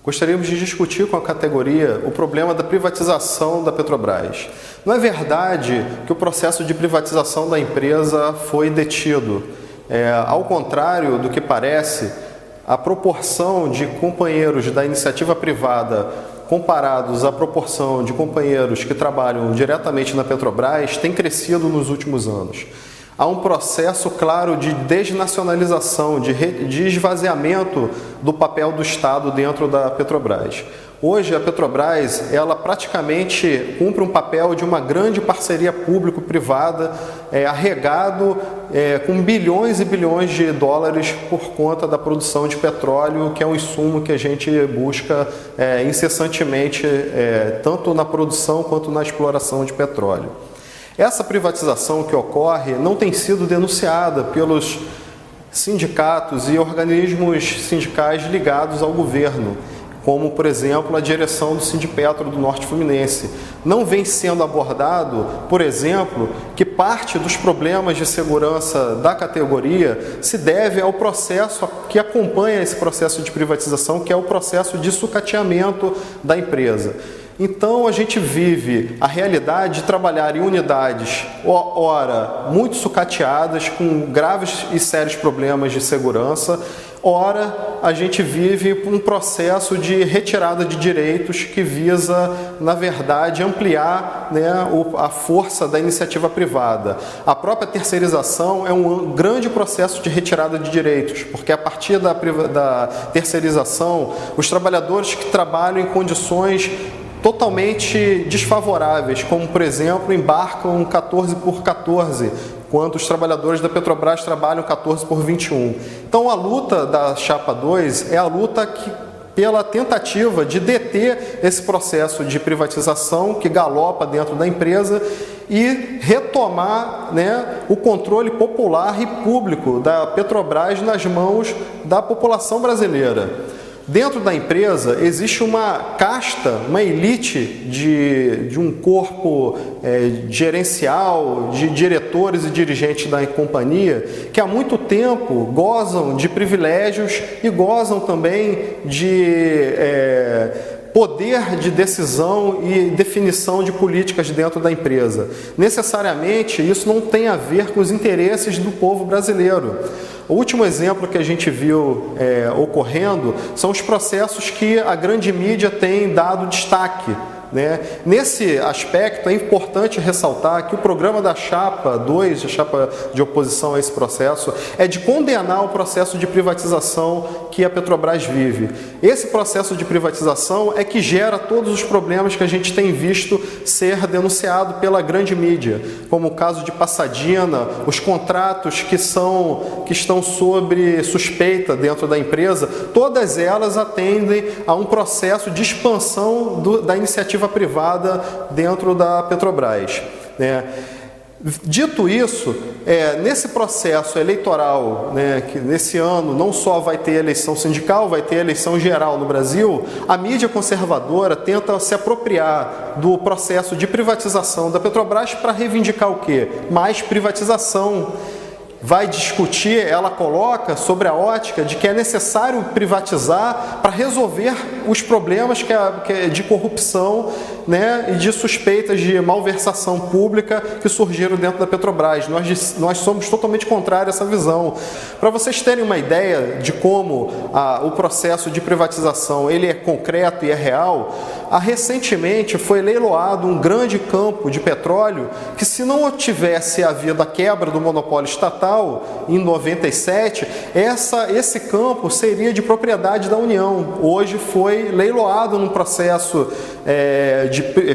Gostaríamos de discutir com a categoria o problema da privatização da Petrobras. Não é verdade que o processo de privatização da empresa foi detido. Ao contrário do que parece, a proporção de companheiros da iniciativa privada comparados à proporção de companheiros que trabalham diretamente na Petrobras tem crescido nos últimos anos. Há um processo claro de desnacionalização, de esvaziamento do papel do Estado dentro da Petrobras. Hoje, a Petrobras, ela praticamente cumpre um papel de uma grande parceria público-privada, arregado com bilhões e bilhões de dólares por conta da produção de petróleo, que é um insumo que a gente busca incessantemente, tanto na produção quanto na exploração de petróleo. Essa privatização que ocorre não tem sido denunciada pelos sindicatos e organismos sindicais ligados ao governo, como, por exemplo, a direção do Sindipetro do Norte Fluminense. Não vem sendo abordado, por exemplo, que parte dos problemas de segurança da categoria se deve ao processo que acompanha esse processo de privatização, que é o processo de sucateamento da empresa. Então, a gente vive a realidade de trabalhar em unidades, ora, muito sucateadas, com graves e sérios problemas de segurança, ora, a gente vive um processo de retirada de direitos que visa, na verdade, ampliar, a força da iniciativa privada. A própria terceirização é um grande processo de retirada de direitos, porque a partir da terceirização, os trabalhadores que trabalham em condições totalmente desfavoráveis, como, por exemplo, embarcam 14 por 14, enquanto os trabalhadores da Petrobras trabalham 14 por 21. Então, a luta da Chapa 2 é a luta pela tentativa de deter esse processo de privatização que galopa dentro da empresa e retomar o controle popular e público da Petrobras nas mãos da população brasileira. Dentro da empresa existe uma casta, uma elite de um corpo gerencial, de diretores e dirigentes da companhia, que há muito tempo gozam de privilégios e gozam também de poder de decisão e definição de políticas dentro da empresa. Necessariamente, isso não tem a ver com os interesses do povo brasileiro. O último exemplo que a gente viu ocorrendo são os processos que a grande mídia tem dado destaque. Nesse aspecto, é importante ressaltar que o programa da Chapa 2, a chapa de oposição a esse processo, é de condenar o processo de privatização que a Petrobras vive. Esse processo de privatização é que gera todos os problemas que a gente tem visto ser denunciado pela grande mídia, como o caso de Passadina, os contratos que estão sob suspeita dentro da empresa, todas elas atendem a um processo de expansão da iniciativa privada dentro da Petrobras. Dito isso, nesse processo eleitoral, que nesse ano não só vai ter eleição sindical, vai ter eleição geral no Brasil, a mídia conservadora tenta se apropriar do processo de privatização da Petrobras para reivindicar o quê? Mais privatização. Vai discutir, ela coloca sobre a ótica de que é necessário privatizar para resolver os problemas de corrupção e de suspeitas de malversação pública que surgiram dentro da Petrobras. Nós somos totalmente contrários a essa visão. Para vocês terem uma ideia de como o processo de privatização ele é concreto e é real, recentemente foi leiloado um grande campo de petróleo que, se não tivesse havido a quebra do monopólio estatal, em 97, esse campo seria de propriedade da União. Hoje foi leiloado num processo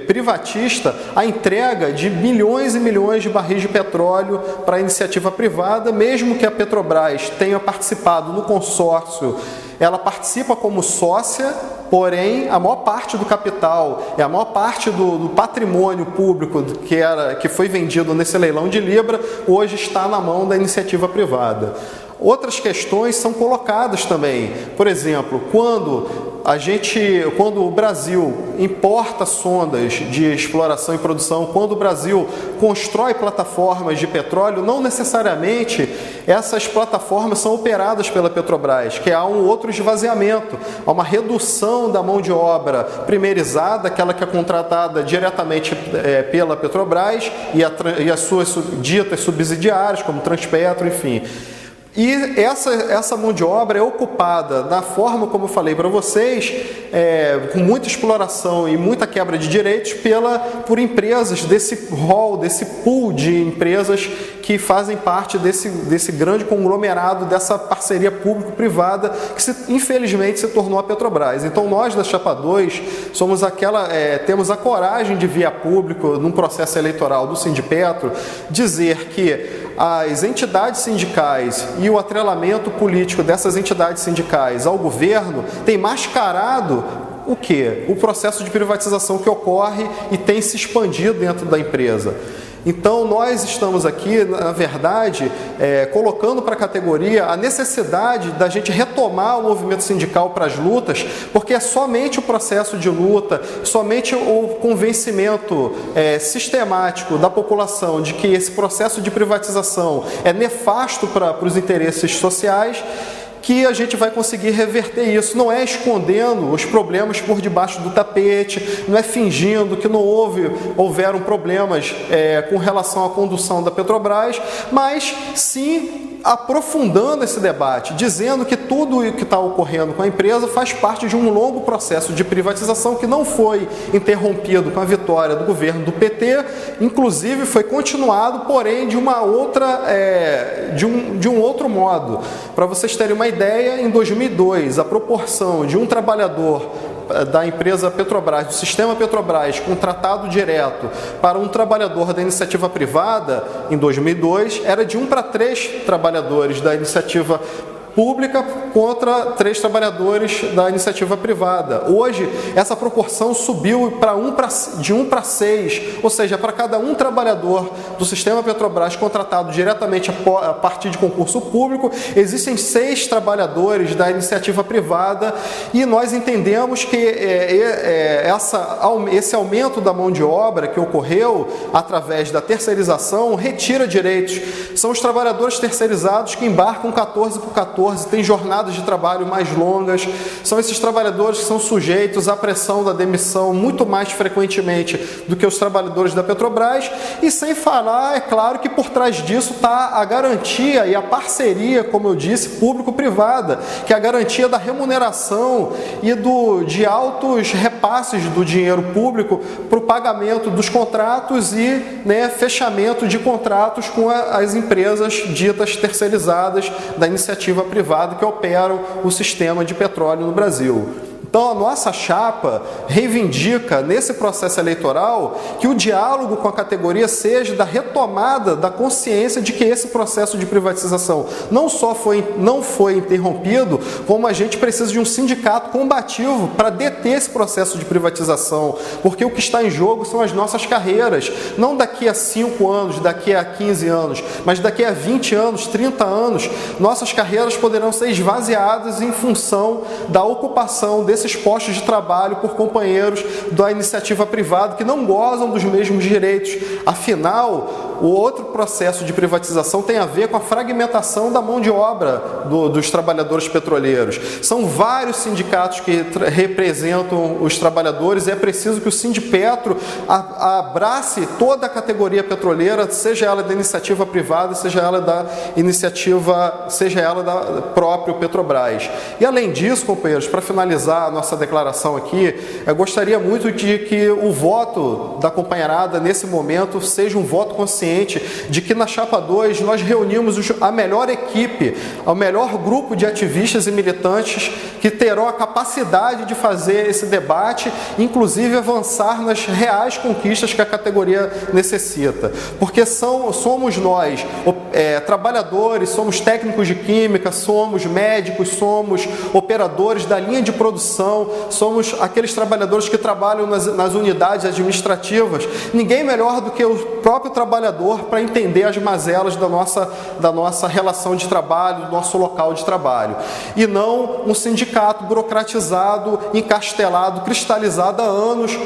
privatista a entrega de milhões e milhões de barris de petróleo para a iniciativa privada, mesmo que a Petrobras tenha participado no consórcio. Ela participa como sócia, porém, a maior parte do capital, a maior parte do patrimônio público que foi vendido nesse leilão de Libra, hoje está na mão da iniciativa privada. Outras questões são colocadas também. Por exemplo, quando quando o Brasil importa sondas de exploração e produção, quando o Brasil constrói plataformas de petróleo, não necessariamente essas plataformas são operadas pela Petrobras, que há um outro esvaziamento, há uma redução da mão de obra primeirizada, aquela que é contratada diretamente pela Petrobras e as suas ditas subsidiárias, como Transpetro, enfim. E essa mão de obra é ocupada da forma, como eu falei para vocês, com muita exploração e muita quebra de direitos por empresas desse rol, desse pool de empresas que fazem parte desse grande conglomerado, dessa parceria público-privada que infelizmente se tornou a Petrobras. Então nós da Chapa 2 temos a coragem de vir a público, num processo eleitoral do Sindipetro, dizer que as entidades sindicais e o atrelamento político dessas entidades sindicais ao governo tem mascarado o quê? O processo de privatização que ocorre e tem se expandido dentro da empresa. Então, nós estamos aqui, na verdade, colocando para a categoria a necessidade da gente retomar o movimento sindical para as lutas, porque é somente o processo de luta, somente o convencimento sistemático da população de que esse processo de privatização é nefasto para os interesses sociais, que a gente vai conseguir reverter isso. Não é escondendo os problemas por debaixo do tapete, não é fingindo que não houveram problemas com relação à condução da Petrobras, mas sim aprofundando esse debate, dizendo que tudo o que está ocorrendo com a empresa faz parte de um longo processo de privatização que não foi interrompido com a vitória do governo do PT, inclusive foi continuado, porém de uma outra, de um outro modo. Para vocês terem uma ideia, em 2002, a proporção de um trabalhador da empresa Petrobras, do sistema Petrobras, contratado direto para um trabalhador da iniciativa privada, em 2002, era de 1 para 3 trabalhadores da iniciativa pública contra 3 trabalhadores da iniciativa privada. Hoje, essa proporção subiu de 1 para 6, ou seja, para cada um trabalhador do sistema Petrobras contratado diretamente a partir de concurso público, existem 6 trabalhadores da iniciativa privada e nós entendemos que esse aumento da mão de obra que ocorreu através da terceirização retira direitos. São os trabalhadores terceirizados que embarcam 14 por 14, têm jornadas de trabalho mais longas, são esses trabalhadores que são sujeitos à pressão da demissão muito mais frequentemente do que os trabalhadores da Petrobras, e sem falar, é claro, que por trás disso está a garantia e a parceria, como eu disse, público-privada, que é a garantia da remuneração e de altos repasses do dinheiro público para o pagamento dos contratos e fechamento de contratos com as empresas ditas terceirizadas da iniciativa privada que operam o sistema de petróleo no Brasil. Então, a nossa chapa reivindica, nesse processo eleitoral, que o diálogo com a categoria seja da retomada da consciência de que esse processo de privatização não foi interrompido, como a gente precisa de um sindicato combativo para deter esse processo de privatização, porque o que está em jogo são as nossas carreiras, não daqui a 5 anos, daqui a 15 anos, mas daqui a 20 anos, 30 anos, nossas carreiras poderão ser esvaziadas em função da ocupação desses postos de trabalho por companheiros da iniciativa privada que não gozam dos mesmos direitos. Afinal, o outro processo de privatização tem a ver com a fragmentação da mão de obra dos trabalhadores petroleiros. São vários sindicatos que representam os trabalhadores e é preciso que o Sindipetro abrace toda a categoria petroleira, seja ela da iniciativa privada, seja ela da própria Petrobras. E além disso, companheiros, para finalizar a nossa declaração aqui, eu gostaria muito de que o voto da companheirada nesse momento seja um voto consciente de que na Chapa 2 nós reunimos a melhor equipe, o melhor grupo de ativistas e militantes que terão a capacidade de fazer esse debate, inclusive avançar nas reais conquistas que a categoria necessita. Porque somos nós, trabalhadores, somos técnicos de química, somos médicos, somos operadores da linha de produção, produção, somos aqueles trabalhadores que trabalham nas unidades administrativas. Ninguém melhor do que o próprio trabalhador para entender as mazelas da nossa relação de trabalho, do nosso local de trabalho. E não um sindicato burocratizado, encastelado, cristalizado há anos,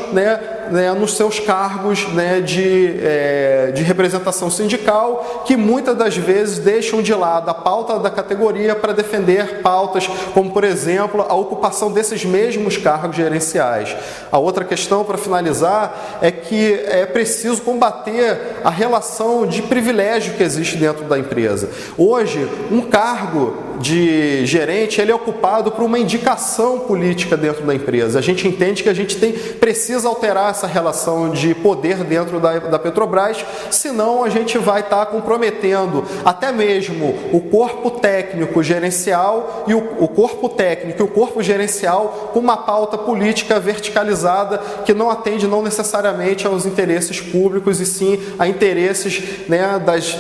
nos seus cargos, de representação sindical, que muitas das vezes deixam de lado a pauta da categoria para defender pautas como, por exemplo, a ocupação desses mesmos cargos gerenciais. A outra questão, para finalizar, é que é preciso combater a relação de privilégio que existe dentro da empresa. Hoje, um cargo de gerente, ele é ocupado por uma indicação política dentro da empresa. A gente entende que a gente precisa alterar essa relação de poder dentro da Petrobras, senão a gente vai estar comprometendo até mesmo o corpo técnico gerencial e o corpo técnico e o corpo gerencial com uma pauta política verticalizada que não atende não necessariamente aos interesses públicos e sim a interesses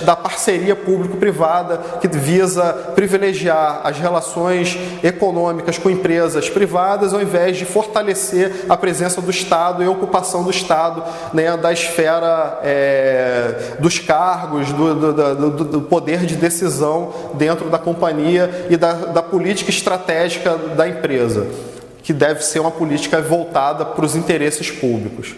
da parceria público-privada que visa privilegiar as relações econômicas com empresas privadas ao invés de fortalecer a presença do Estado e a ocupação do Estado da esfera dos cargos, do poder de decisão dentro da companhia e da política estratégica da empresa, que deve ser uma política voltada para os interesses públicos.